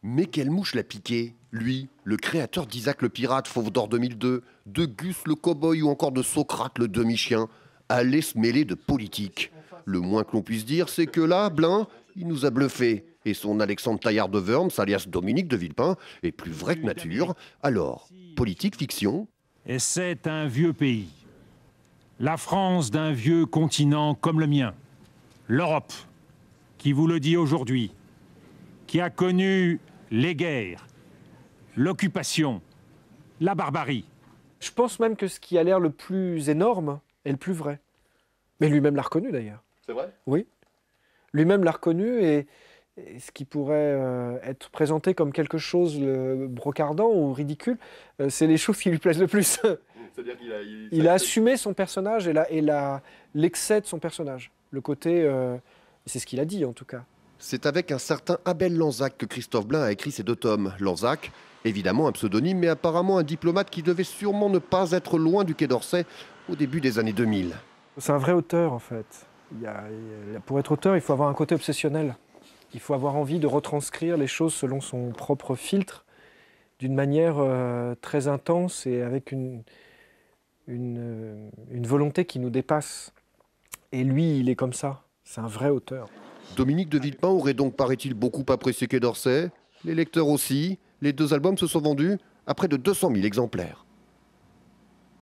Mais quelle mouche l'a piqué, lui, le créateur d'Isaac le pirate, Fauve d'or 2002, de Gus le cow-boy ou encore de Socrate le demi-chien, allait se mêler de politique. Le moins que l'on puisse dire, c'est que là, Blin, il nous a bluffé. Et son Alexandre Taillard de Worms, alias Dominique de Villepin, est plus vrai que nature. Alors, politique, fiction? Et c'est un vieux pays. La France d'un vieux continent comme le mien. L'Europe, qui vous le dit aujourd'hui, qui a connu les guerres, l'occupation, la barbarie. Je pense même que ce qui a l'air le plus énorme est le plus vrai. Mais lui-même l'a reconnu d'ailleurs. C'est vrai? Oui. Lui-même l'a reconnu et ce qui pourrait être présenté comme quelque chose de brocardant ou ridicule, c'est les choses qui lui plaisent le plus. C'est-à-dire Il a assumé son personnage et l'excès de son personnage. Le côté... c'est ce qu'il a dit en tout cas. C'est avec un certain Abel Lanzac que Christophe Blain a écrit ces 2 tomes. Lanzac, évidemment un pseudonyme, mais apparemment un diplomate qui devait sûrement ne pas être loin du Quai d'Orsay au début des années 2000. C'est un vrai auteur en fait. Pour être auteur, il faut avoir un côté obsessionnel. Il faut avoir envie de retranscrire les choses selon son propre filtre, d'une manière très intense et avec une volonté qui nous dépasse. Et lui, il est comme ça. C'est un vrai auteur. Dominique de Villepin aurait donc, paraît-il, beaucoup apprécié Quai d'Orsay. Les lecteurs aussi. Les 2 albums se sont vendus à près de 200 000 exemplaires.